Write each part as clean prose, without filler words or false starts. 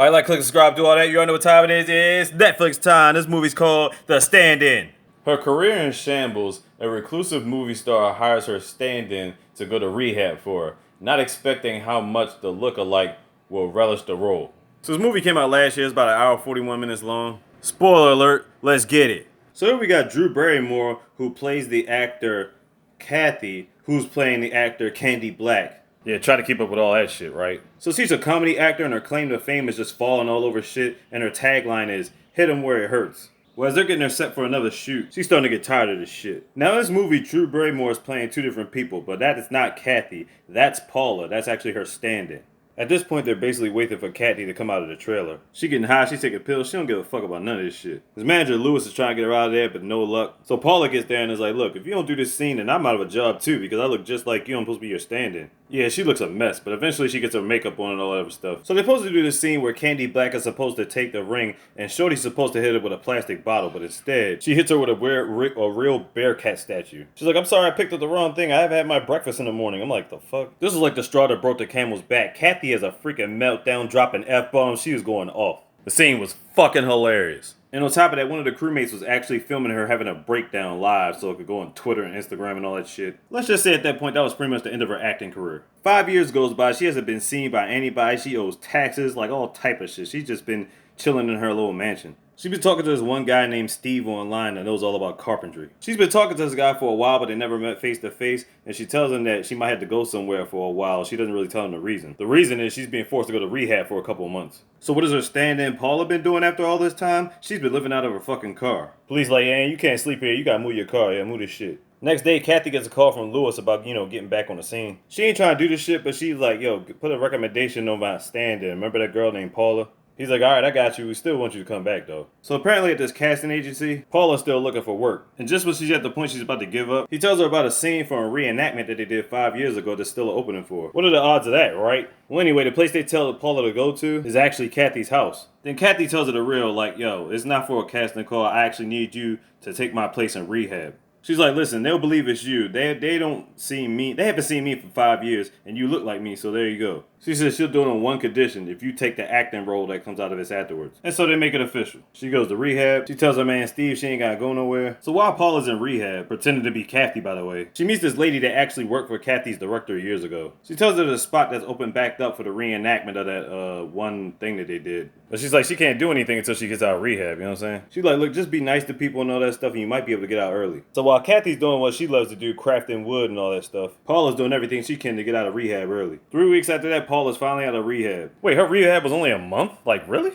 Alright, like, click, subscribe, do all that. You already know what time it is. It's Netflix time. This movie's called The Stand-In. Her career in shambles, a reclusive movie star hires her stand-in to go to rehab for her, not expecting how much the look-alike will relish the role. So this movie came out last year. It's about an hour 41 minutes long. Spoiler alert, let's get it. So here we got Drew Barrymore, who plays the actor Kathy, who's playing the actor Candy Black. Yeah, try to keep up with all that shit, right? So she's a comedy actor and her claim to fame is just falling all over shit, and her tagline is, hit 'em where it hurts. Well, as they're getting her set for another shoot, she's starting to get tired of this shit. Now in this movie, Drew Barrymore is playing two different people, but that is not Kathy. That's Paula. That's actually her stand-in. At this point, they're basically waiting for Kathy to come out of the trailer. She getting high, she's taking pills, she don't give a fuck about none of this shit. His manager Lewis is trying to get her out of there, but no luck. So Paula gets there and is like, look, if you don't do this scene, then I'm out of a job too, because I look just like you, I'm supposed to be your stand-in. Yeah, she looks a mess, but eventually she gets her makeup on and all that other stuff. So they're supposed to do this scene where Candy Black is supposed to take the ring, and Shorty's supposed to hit her with a plastic bottle, but instead, she hits her with a real bear cat statue. She's like, I'm sorry, I picked up the wrong thing, I haven't had my breakfast in the morning. I'm like, the fuck? This is like the straw that broke the camel's back. Kathy has a freaking meltdown, dropping F-bombs, she was going off. The scene was fucking hilarious. And on top of that, one of the crewmates was actually filming her having a breakdown live so it could go on Twitter and Instagram and all that shit. Let's just say at that point, that was pretty much the end of her acting career. 5 years goes by, she hasn't been seen by anybody, she owes taxes, like all type of shit. She's just been chilling in her little mansion. She's been talking to this one guy named Steve online that knows all about carpentry. She's been talking to this guy for a while, but they never met face to face, and she tells him that she might have to go somewhere for a while. She doesn't really tell him the reason. The reason is she's being forced to go to rehab for a couple of months. So what has her stand-in Paula been doing after all this time? She's been living out of her fucking car. Police like, yeah, you can't sleep here, you gotta move your car, yeah, move this shit. Next day, Kathy gets a call from Lewis about, getting back on the scene. She ain't trying to do this shit, but she's like, yo, put a recommendation on my stand-in. Remember that girl named Paula? He's like, alright, I got you. We still want you to come back, though. So apparently at this casting agency, Paula's still looking for work. And just when she's at the point she's about to give up, he tells her about a scene from a reenactment that they did 5 years ago that's still an opening for. What are the odds of that, right? Well, anyway, the place they tell Paula to go to is actually Kathy's house. Then Kathy tells her the real, like, yo, it's not for a casting call. I actually need you to take my place in rehab. She's like, listen, they'll believe it's you. They don't see me. They haven't seen me for 5 years, and you look like me, so there you go. She says she'll do it on one condition, if you take the acting role that comes out of this afterwards. And so they make it official. She goes to rehab. She tells her man Steve she ain't gotta go nowhere. So while Paula's in rehab, pretending to be Kathy by the way, she meets this lady that actually worked for Kathy's director years ago. She tells her the spot that's open backed up for the reenactment of that one thing that they did. But she's like, she can't do anything until she gets out of rehab, you know what I'm saying? She's like, look, just be nice to people and all that stuff and you might be able to get out early. So while Kathy's doing what she loves to do, crafting wood and all that stuff, Paula's doing everything she can to get out of rehab early. 3 weeks after that, Paula's finally out of rehab. Wait, her rehab was only a month? Like, really?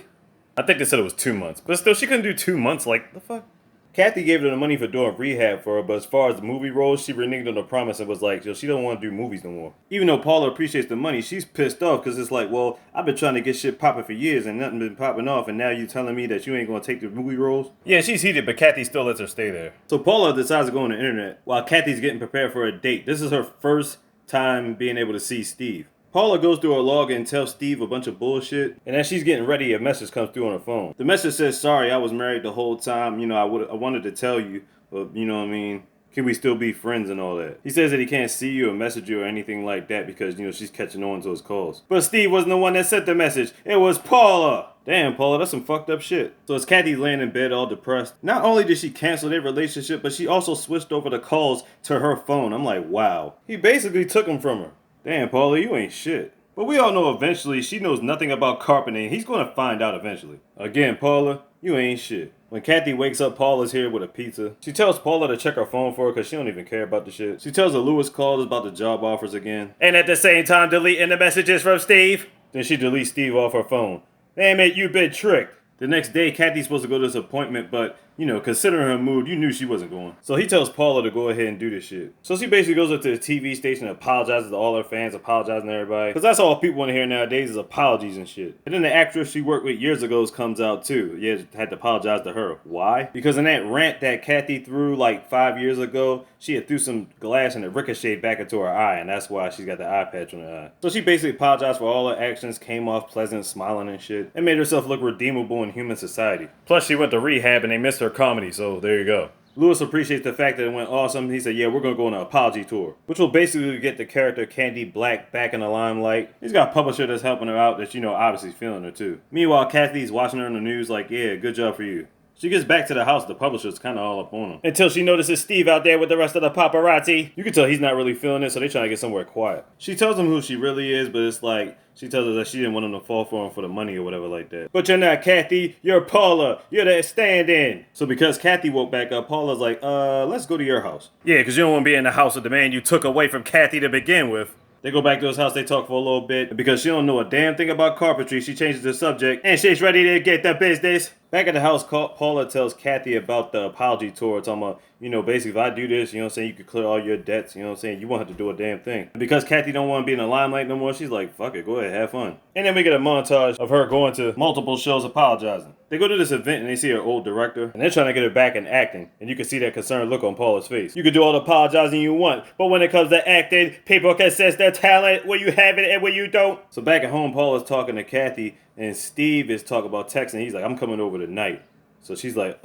I think they said it was 2 months. But still, she couldn't do 2 months. Like, the fuck? Kathy gave her the money for doing rehab for her, but as far as the movie roles, she reneged on the promise and was like, yo, she don't want to do movies no more. Even though Paula appreciates the money, she's pissed off because it's like, well, I've been trying to get shit popping for years and nothing been popping off, and now you telling me that you ain't going to take the movie roles? Yeah, she's heated, but Kathy still lets her stay there. So Paula decides to go on the internet while Kathy's getting prepared for a date. This is her first time being able to see Steve. Paula goes through her log and tells Steve a bunch of bullshit, and as she's getting ready, a message comes through on her phone. The message says, sorry, I was married the whole time, I wanted to tell you, but you know what I mean? Can we still be friends and all that? He says that he can't see you or message you or anything like that because, she's catching on to his calls. But Steve wasn't the one that sent the message, it was Paula! Damn, Paula, that's some fucked up shit. So as Kathy's laying in bed all depressed, not only did she cancel their relationship, but she also switched over the calls to her phone. I'm like, wow. He basically took them from her. Damn, Paula, you ain't shit. But we all know eventually she knows nothing about carpeting. He's going to find out eventually. Again, Paula, you ain't shit. When Kathy wakes up, Paula's here with a pizza. She tells Paula to check her phone for her because she don't even care about the shit. She tells her Lewis called about the job offers again. And at the same time deleting the messages from Steve. Then she deletes Steve off her phone. Damn it, you been tricked. The next day, Kathy's supposed to go to this appointment, but, considering her mood, you knew she wasn't going. So he tells Paula to go ahead and do this shit. So she basically goes up to the TV station and apologizes to all her fans, apologizing to everybody. Because that's all people want to hear nowadays is apologies and shit. And then the actress she worked with years ago comes out too. Yeah, had to apologize to her. Why? Because in that rant that Kathy threw like 5 years ago, she had threw some glass and it ricocheted back into her eye, and that's why she's got the eye patch on her eye. So she basically apologized for all her actions, came off pleasant, smiling and shit, and made herself look redeemable in human society. Plus she went to rehab and they missed her comedy, so there you go. Lewis appreciates the fact that it went awesome. He said, yeah, we're going to go on an apology tour, which will basically get the character Candy Black back in the limelight. He's got a publisher that's helping her out that's, obviously feeling her too. Meanwhile, Kathy's watching her on the news like, yeah, good job for you. She gets back to the house, the publisher's kind of all up on him. Until she notices Steve out there with the rest of the paparazzi. You can tell he's not really feeling it, so they're trying to get somewhere quiet. She tells him who she really is, but it's like, she tells her that she didn't want him to fall for him for the money or whatever like that. But you're not Kathy, you're Paula, you're the stand-in. So because Kathy woke back up, Paula's like, let's go to your house. Yeah, because you don't want to be in the house with the man you took away from Kathy to begin with. They go back to his house, they talk for a little bit. And because she don't know a damn thing about carpentry, she changes the subject, and she's ready to get the business. Back at the house, Paula tells Kathy about the apology tour. Talking about, basically if I do this, you could clear all your debts, you won't have to do a damn thing. And because Kathy don't want to be in the limelight no more, she's like, fuck it, go ahead, have fun. And then we get a montage of her going to multiple shows apologizing. They go to this event and they see her old director, and they're trying to get her back in acting. And you can see that concerned look on Paula's face. You can do all the apologizing you want, but when it comes to acting, people can sense their talent where you have it and where you don't. So back at home, Paula's talking to Kathy, and Steve is talking about texting. He's like, I'm coming over tonight. So she's like,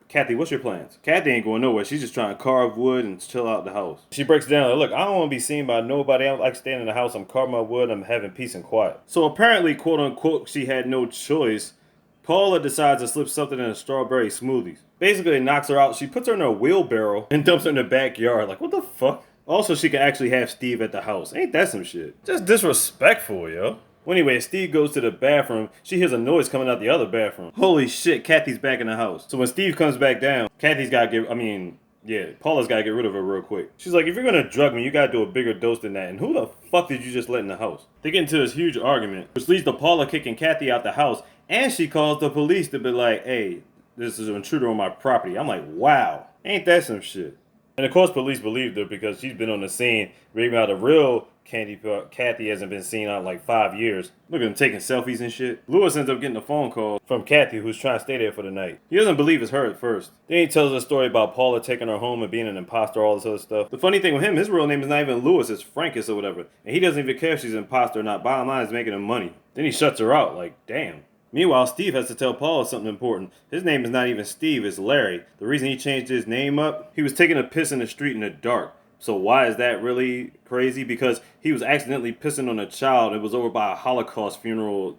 Kathy, what's your plans? Kathy ain't going nowhere. She's just trying to carve wood and chill out the house. She breaks it down. Like, look, I don't want to be seen by nobody. I don't like staying in the house. I'm carving my wood. I'm having peace and quiet. So apparently, quote unquote, she had no choice. Paula decides to slip something in a strawberry smoothies. Basically, it knocks her out. She puts her in a wheelbarrow and dumps her in the backyard. Like, what the fuck? Also, she can actually have Steve at the house. Ain't that some shit? Just disrespectful, yo. Well, anyway, Steve goes to the bathroom. She hears a noise coming out the other bathroom. Holy shit, Kathy's back in the house. So when Steve comes back down, Paula's got to get rid of her real quick. She's like, if you're going to drug me, you got to do a bigger dose than that. And who the fuck did you just let in the house? They get into this huge argument, which leads to Paula kicking Kathy out the house. And she calls the police to be like, hey, this is an intruder on my property. I'm like, wow, ain't that some shit? And of course, police believed her because she's been on the scene. Even out the real Kathy hasn't been seen out in like 5 years. Look at him taking selfies and shit. Lewis ends up getting a phone call from Kathy, who's trying to stay there for the night. He doesn't believe it's her at first. Then he tells a story about Paula taking her home and being an imposter, all this other stuff. The funny thing with him, his real name is not even Lewis, it's Frankus or whatever. And he doesn't even care if she's an imposter or not. Bottom line is making him money. Then he shuts her out, like, damn. Meanwhile, Steve has to tell Paula something important. His name is not even Steve, it's Larry. The reason he changed his name up, he was taking a piss in the street in the dark. So why is that really crazy? Because he was accidentally pissing on a child. It was over by a Holocaust memorial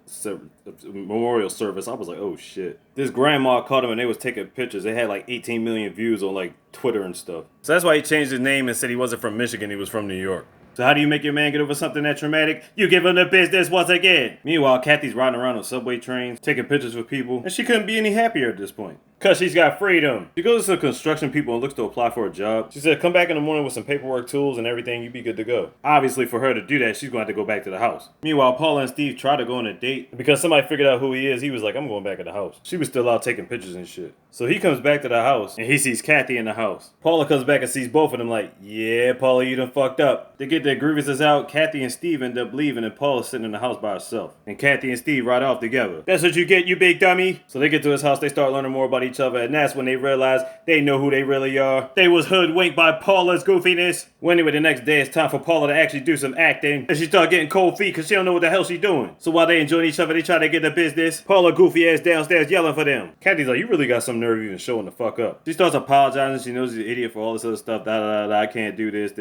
service. I was like, oh shit. This grandma caught him and they was taking pictures. They had like 18 million views on like Twitter and stuff. So that's why he changed his name and said he wasn't from Michigan, he was from New York. So how do you make your man get over something that traumatic? You give him the business once again. Meanwhile, Kathy's riding around on subway trains, taking pictures with people, and she couldn't be any happier at this point. Cause she's got freedom. She goes to the construction people and looks to apply for a job. She said, come back in the morning with some paperwork, tools, and everything, you'd be good to go. Obviously, for her to do that, she's going to have to go back to the house. Meanwhile, Paula and Steve try to go on a date. Because somebody figured out who he is, he was like, I'm going back to the house. She was still out taking pictures and shit. So he comes back to the house, and he sees Kathy in the house. Paula comes back and sees both of them like, yeah, Paula, you done fucked up. They get their grievances out, Kathy and Steve end up leaving, and Paula's sitting in the house by herself. And Kathy and Steve ride off together. That's what you get, you big dummy. So they get to his house, they start learning more about each other, and that's when they realize they know who they really are. They was hoodwinked by Paula's goofiness. Well, anyway, the next day it's time for Paula to actually do some acting. And she started getting cold feet because she don't know what the hell she's doing. So while they enjoying each other, they try to get the business. Paula goofy ass downstairs yelling for them. Kathy's like, you really got some nerve even showing the fuck up. She starts apologizing. She knows she's an idiot for all this other stuff. I can't do this.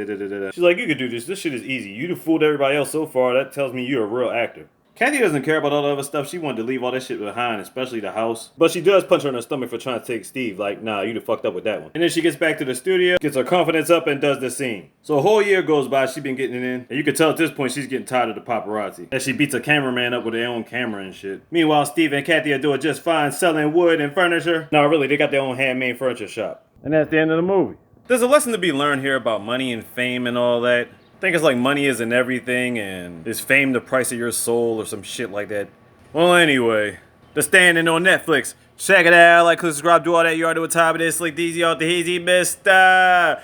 She's like, you can do this. This shit is easy. You done fooled everybody else so far. That tells me you're a real actor. Kathy doesn't care about all the other stuff. She wanted to leave all that shit behind, especially the house. But she does punch her in the stomach for trying to take Steve. Like, nah, you done fucked up with that one. And then she gets back to the studio, gets her confidence up, and does the scene. So a whole year goes by, she been getting it in. And you can tell at this point she's getting tired of the paparazzi. As she beats a cameraman up with their own camera and shit. Meanwhile, Steve and Kathy are doing just fine selling wood and furniture. No, really, they got their own handmade furniture shop. And that's the end of the movie. There's a lesson to be learned here about money and fame and all that. I think it's like money isn't everything, and is fame the price of your soul or some shit like that. Well, anyway, The Stand-In on Netflix. Check it out, like, click, subscribe, do all that. You already know what time it is. Slick DZ off the easy, mister.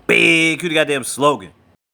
Big, who the goddamn slogan?